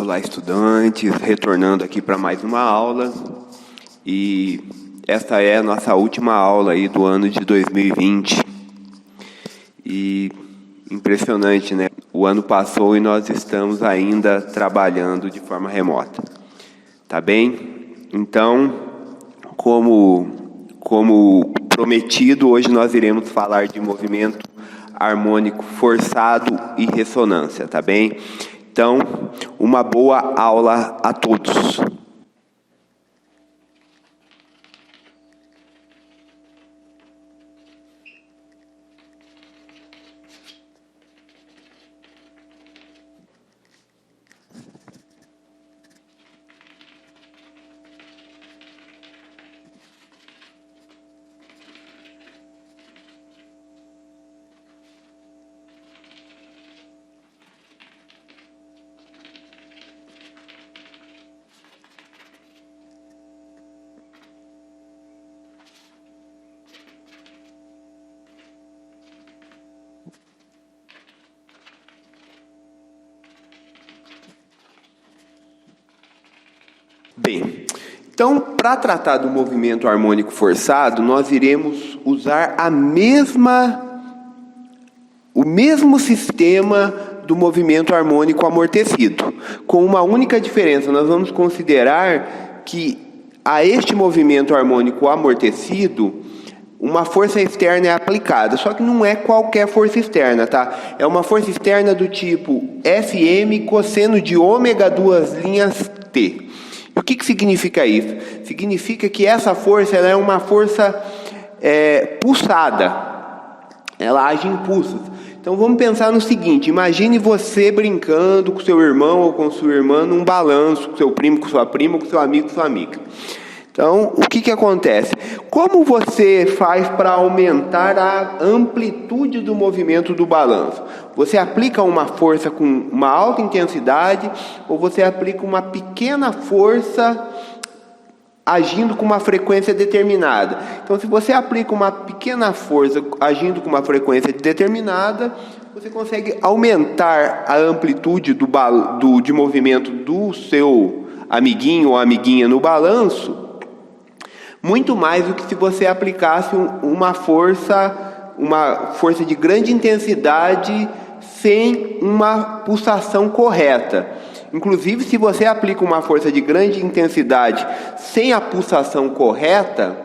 Olá, estudantes, retornando aqui para mais uma aula, e esta é a nossa última aula aí do ano de 2020, e impressionante, né? O ano passou e nós estamos ainda trabalhando de forma remota, tá bem? Então, como prometido, hoje nós iremos falar de movimento harmônico forçado e ressonância, tá bem? Então, uma boa aula a todos. Bem, então, para tratar do movimento harmônico forçado, nós iremos usar o mesmo sistema do movimento harmônico amortecido, com uma única diferença. Nós vamos considerar que a este movimento harmônico amortecido, uma força externa é aplicada, só que não é qualquer força externa, tá? É uma força externa do tipo Fm cosseno de ômega 2 linhas T. E o que significa isso? Significa que essa força ela é uma força pulsada. Ela age em pulsos. Então vamos pensar no seguinte: imagine você brincando com seu irmão ou com sua irmã num balanço, com seu primo, com sua prima, com seu amigo, com sua amiga. Então, o que acontece? Como você faz para aumentar a amplitude do movimento do balanço? Você aplica uma força com uma alta intensidade ou você aplica uma pequena força agindo com uma frequência determinada? Então, se você aplica uma pequena força agindo com uma frequência determinada, você consegue aumentar a amplitude de movimento do seu amiguinho ou amiguinha no balanço, muito mais do que se você aplicasse uma força de grande intensidade sem uma pulsação correta. Inclusive, se você aplica uma força de grande intensidade sem a pulsação correta,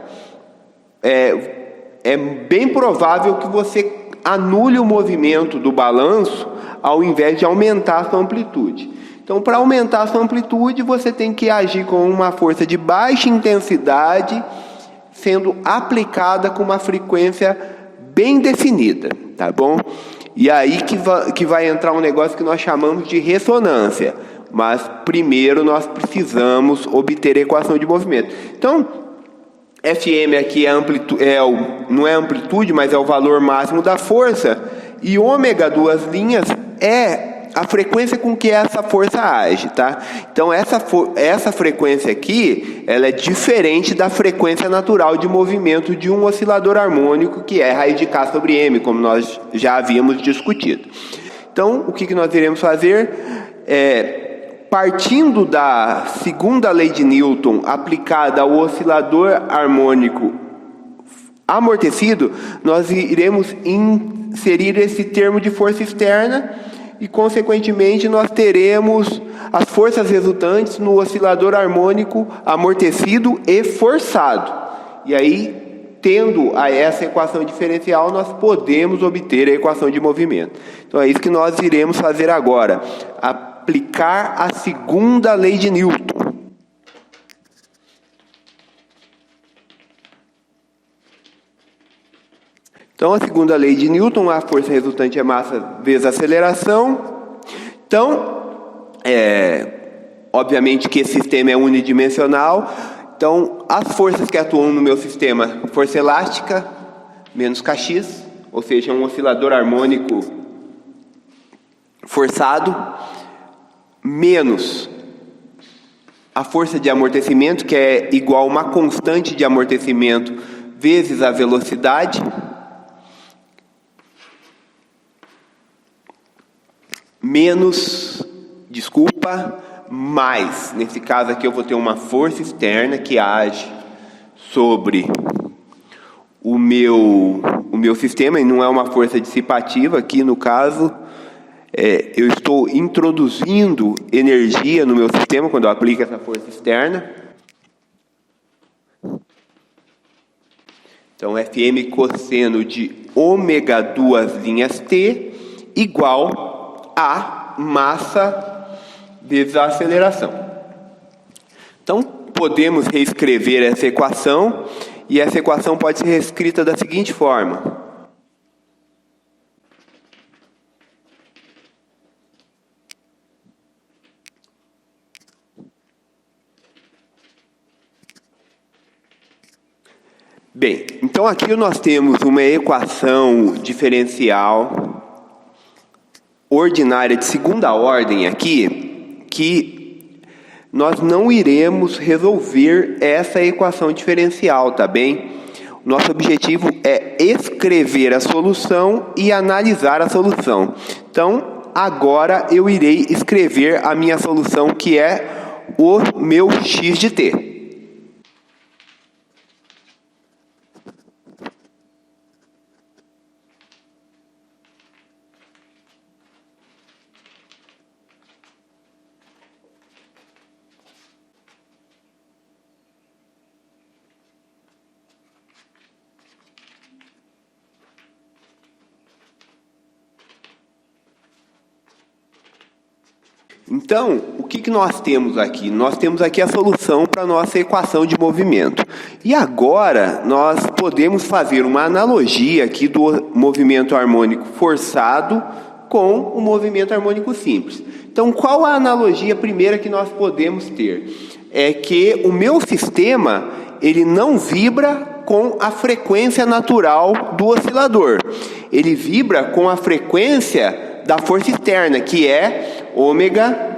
é bem provável que você anule o movimento do balanço ao invés de aumentar a sua amplitude. Então, para aumentar a sua amplitude, você tem que agir com uma força de baixa intensidade, sendo aplicada com uma frequência bem definida, tá bom? E aí que vai entrar um negócio que nós chamamos de ressonância. Mas primeiro nós precisamos obter a equação de movimento. Então, Fm aqui não é amplitude, mas é o valor máximo da força. E ômega 2 linhas é a frequência com que essa força age, tá? Então, essa frequência aqui, ela é diferente da frequência natural de movimento de um oscilador harmônico, que é raiz de K sobre M, como nós já havíamos discutido. Então, o que nós iremos fazer? Partindo da segunda lei de Newton, aplicada ao oscilador harmônico amortecido, nós iremos inserir esse termo de força externa, e, consequentemente, nós teremos as forças resultantes no oscilador harmônico amortecido e forçado. E aí, tendo essa equação diferencial, nós podemos obter a equação de movimento. Então, é isso que nós iremos fazer agora. Aplicar a segunda lei de Newton. Então, a segunda lei de Newton, a força resultante é massa vezes aceleração. Então, obviamente que esse sistema é unidimensional. Então, as forças que atuam no meu sistema, força elástica menos Kx, ou seja, um oscilador harmônico forçado, menos a força de amortecimento, que é igual a uma constante de amortecimento vezes a velocidade, mais, nesse caso aqui eu vou ter uma força externa que age sobre o meu sistema, e não é uma força dissipativa. Aqui no caso, eu estou introduzindo energia no meu sistema quando eu aplico essa força externa. Então, Fm cosseno de ômega 2 linhas T igual a massa vezes a aceleração. Então, podemos reescrever essa equação, e essa equação pode ser reescrita da seguinte forma. Bem, então aqui nós temos uma equação diferencial ordinária de segunda ordem aqui, que nós não iremos resolver essa equação diferencial, tá bem? Nosso objetivo é escrever a solução e analisar a solução. Então, agora eu irei escrever a minha solução, que é o meu x de t. Então, o que nós temos aqui? Nós temos aqui a solução para a nossa equação de movimento. E agora, nós podemos fazer uma analogia aqui do movimento harmônico forçado com o movimento harmônico simples. Então, qual a analogia primeira que nós podemos ter? É que o meu sistema, ele não vibra com a frequência natural do oscilador. Ele vibra com a frequência da força externa, que é ômega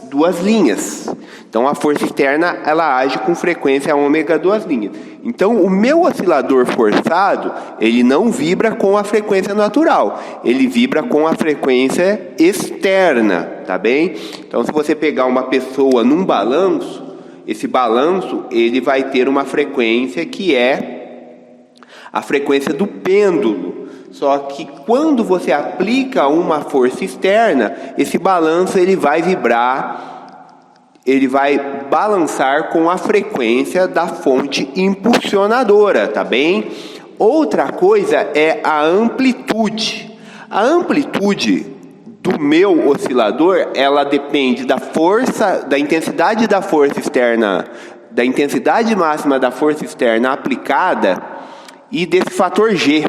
2 linhas. Então, a força externa, ela age com frequência ômega 2 linhas. Então, o meu oscilador forçado, ele não vibra com a frequência natural. Ele vibra com a frequência externa, tá bem? Então, se você pegar uma pessoa num balanço, esse balanço, ele vai ter uma frequência que é a frequência do pêndulo. Só que quando você aplica uma força externa, esse balanço ele vai vibrar, ele vai balançar com a frequência da fonte impulsionadora, tá bem? Outra coisa é a amplitude. A amplitude do meu oscilador, ela depende da força, da intensidade da força externa, da intensidade máxima da força externa aplicada e desse fator G.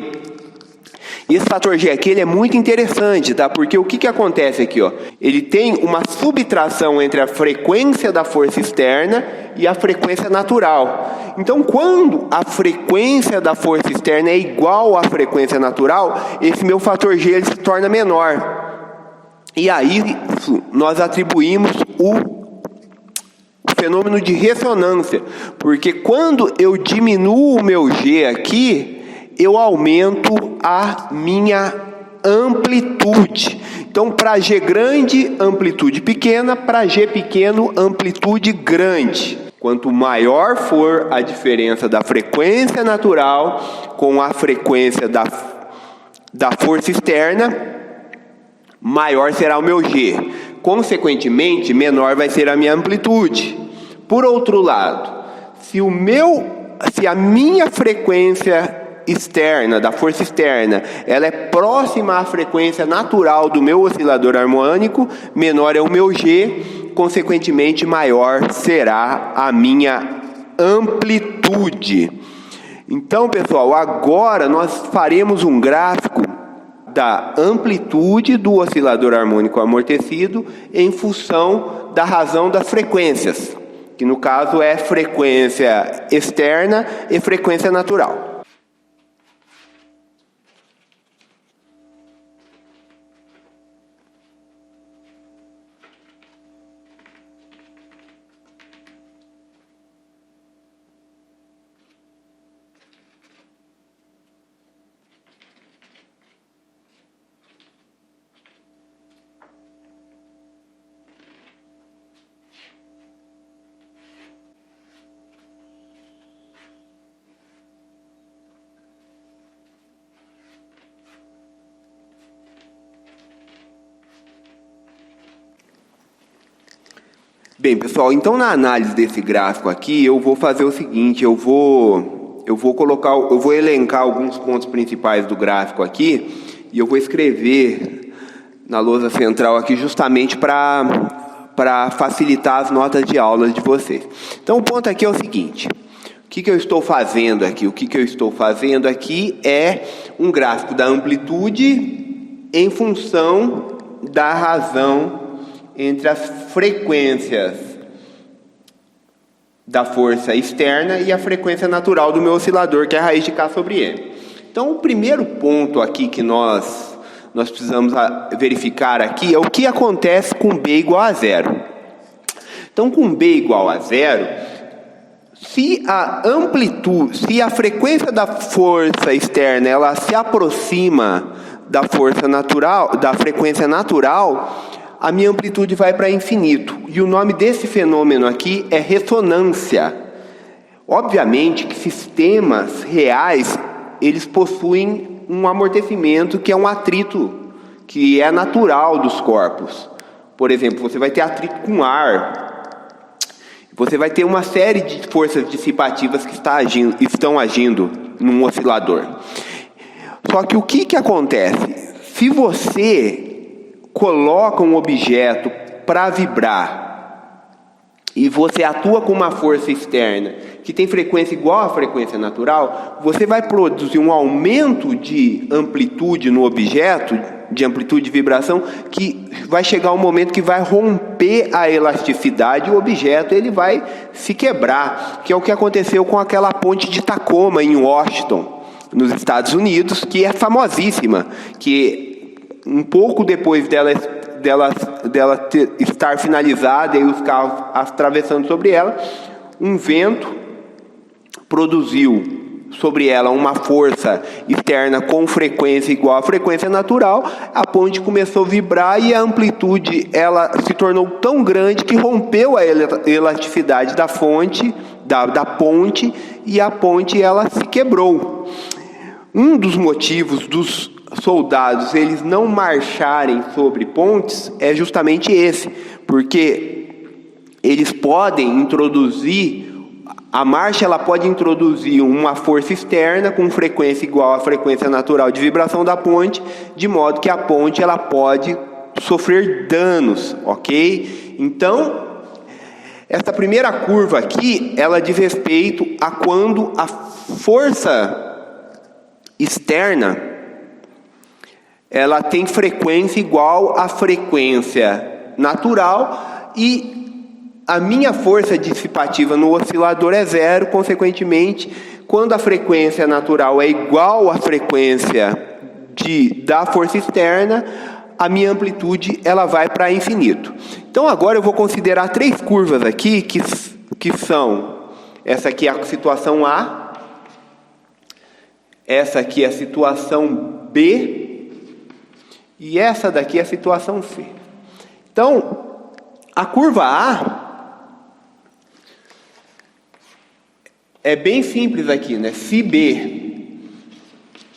E esse fator G aqui ele é muito interessante, tá? Porque o que acontece aqui, ó? Ele tem uma subtração entre a frequência da força externa e a frequência natural. Então, quando a frequência da força externa é igual à frequência natural, esse meu fator G ele se torna menor. E aí nós atribuímos o fenômeno de ressonância, porque quando eu diminuo o meu G aqui, eu aumento a minha amplitude. Então, para G grande, amplitude pequena, para G pequeno, amplitude grande. Quanto maior for a diferença da frequência natural com a frequência da força externa, maior será o meu G. Consequentemente, menor vai ser a minha amplitude. Por outro lado, se a minha frequência externa, da força externa, ela é próxima à frequência natural do meu oscilador harmônico, menor é o meu G, consequentemente maior será a minha amplitude. Então, pessoal, agora nós faremos um gráfico da amplitude do oscilador harmônico amortecido em função da razão das frequências, que no caso é frequência externa e frequência natural. Bem, pessoal, então na análise desse gráfico aqui, eu vou fazer o seguinte, eu vou elencar alguns pontos principais do gráfico aqui, e eu vou escrever na lousa central aqui justamente para facilitar as notas de aula de vocês. Então o ponto aqui é o seguinte: o que eu estou fazendo aqui? O que eu estou fazendo aqui é um gráfico da amplitude em função da razão entre as frequências da força externa e a frequência natural do meu oscilador, que é a raiz de K sobre M. Então, o primeiro ponto aqui que nós precisamos verificar aqui é o que acontece com B igual a zero. Então, com B igual a zero, se a frequência da força externa ela se aproxima da força natural, da frequência natural, a minha amplitude vai para infinito. E o nome desse fenômeno aqui é ressonância. Obviamente que sistemas reais, eles possuem um amortecimento que é um atrito, que é natural dos corpos. Por exemplo, você vai ter atrito com ar. Você vai ter uma série de forças dissipativas que estão agindo num oscilador. Só que o que acontece? Se você coloca um objeto para vibrar e você atua com uma força externa que tem frequência igual à frequência natural, você vai produzir um aumento de amplitude no objeto, de amplitude de vibração, que vai chegar um momento que vai romper a elasticidade e o objeto ele vai se quebrar, que é o que aconteceu com aquela ponte de Tacoma em Washington, nos Estados Unidos, que é famosíssima, que um pouco depois dela estar finalizada e os carros atravessando sobre ela, um vento produziu sobre ela uma força externa com frequência igual à frequência natural, a ponte começou a vibrar e a amplitude ela se tornou tão grande que rompeu a elasticidade da ponte, e a ponte ela se quebrou. Um dos motivos dos soldados eles não marcharem sobre pontes é justamente esse, porque eles podem introduzir, a marcha ela pode introduzir uma força externa com frequência igual à frequência natural de vibração da ponte, de modo que a ponte ela pode sofrer danos, ok? Então, essa primeira curva aqui, ela diz respeito a quando a força externa ela tem frequência igual à frequência natural e a minha força dissipativa no oscilador é zero, consequentemente, quando a frequência natural é igual à frequência da força externa, a minha amplitude ela vai para infinito. Então agora eu vou considerar três curvas aqui que são, essa aqui é a situação A, essa aqui é a situação B, e essa daqui é a situação C. Então, a curva A é bem simples aqui, né? Se B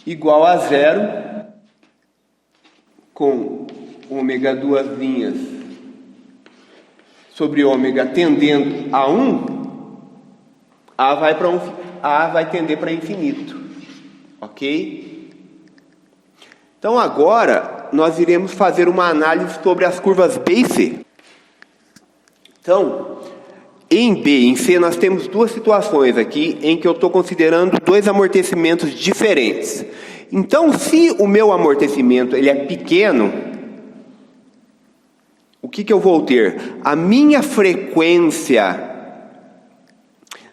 igual a zero, com ômega duas linhas sobre ômega tendendo a 1, A vai tender para infinito. Ok? Então agora nós iremos fazer uma análise sobre as curvas B e C. Então, em B e em C nós temos duas situações aqui em que eu estou considerando dois amortecimentos diferentes. Então, se o meu amortecimento ele é pequeno, o que eu vou ter? A minha frequência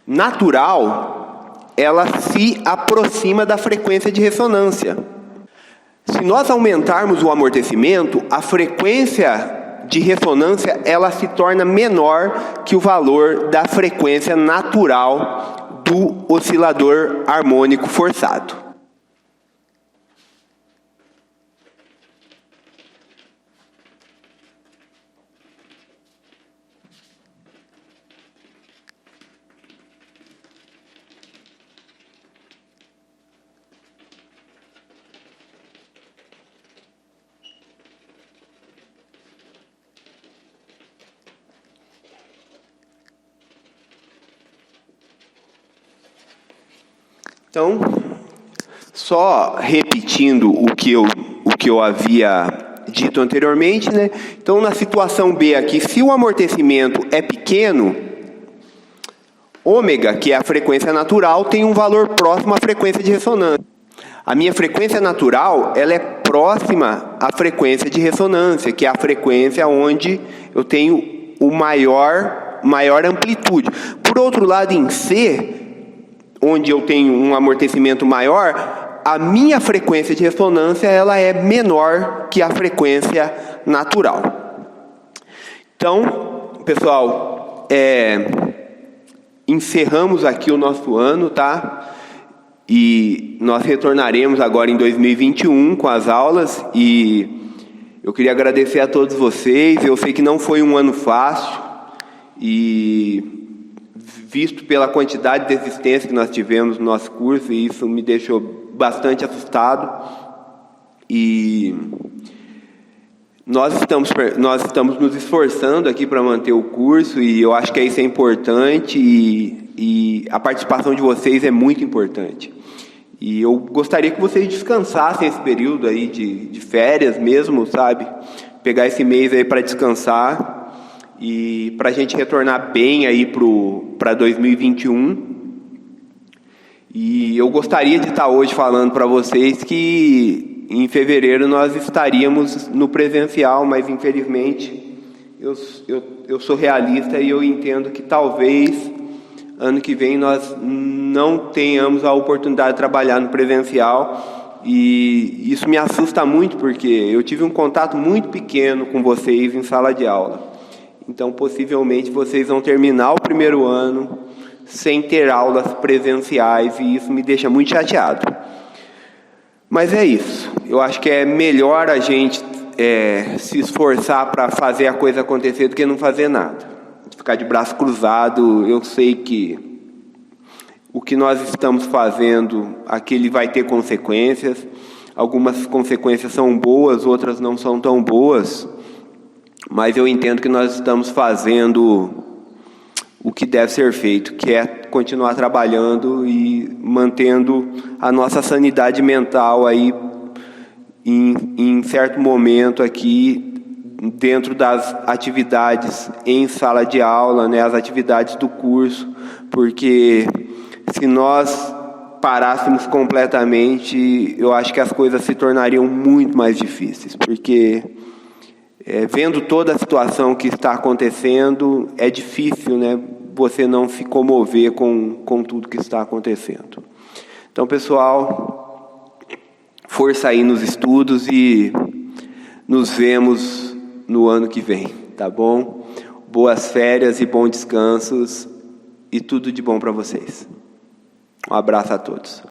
natural, ela se aproxima da frequência de ressonância. Se nós aumentarmos o amortecimento, a frequência de ressonância ela se torna menor que o valor da frequência natural do oscilador harmônico forçado. Então, só repetindo o que eu havia dito anteriormente, né? Então, na situação B aqui, se o amortecimento é pequeno, ômega, que é a frequência natural, tem um valor próximo à frequência de ressonância. A minha frequência natural, ela é próxima à frequência de ressonância, que é a frequência onde eu tenho o maior amplitude. Por outro lado, em C, onde eu tenho um amortecimento maior, a minha frequência de ressonância ela é menor que a frequência natural. Então, pessoal, encerramos aqui o nosso ano, tá? E nós retornaremos agora em 2021 com as aulas, e eu queria agradecer a todos vocês. Eu sei que não foi um ano fácil, e visto pela quantidade de desistência que nós tivemos no nosso curso, e isso me deixou bastante assustado. E nós estamos nos esforçando aqui para manter o curso, e eu acho que isso é importante, e a participação de vocês é muito importante. E eu gostaria que vocês descansassem esse período aí de férias mesmo, sabe? Pegar esse mês aí para descansar, e para a gente retornar bem aí para 2021. E eu gostaria de estar hoje falando para vocês que em fevereiro nós estaríamos no presencial, mas infelizmente eu sou realista e eu entendo que talvez ano que vem nós não tenhamos a oportunidade de trabalhar no presencial, e isso me assusta muito, porque eu tive um contato muito pequeno com vocês em sala de aula. Então, possivelmente, vocês vão terminar o primeiro ano sem ter aulas presenciais, e isso me deixa muito chateado. Mas é isso. Eu acho que é melhor a gente se esforçar para fazer a coisa acontecer do que não fazer nada. Ficar de braço cruzado. Eu sei que o que nós estamos fazendo aqui ele vai ter consequências. Algumas consequências são boas, outras não são tão boas. Mas eu entendo que nós estamos fazendo o que deve ser feito, que é continuar trabalhando e mantendo a nossa sanidade mental aí em certo momento aqui, dentro das atividades em sala de aula, né, as atividades do curso, porque se nós parássemos completamente, eu acho que as coisas se tornariam muito mais difíceis, porque vendo toda a situação que está acontecendo, é difícil, né, você não se comover com tudo que está acontecendo. Então, pessoal, força aí nos estudos, e nos vemos no ano que vem, tá bom? Boas férias e bons descansos, e tudo de bom para vocês. Um abraço a todos.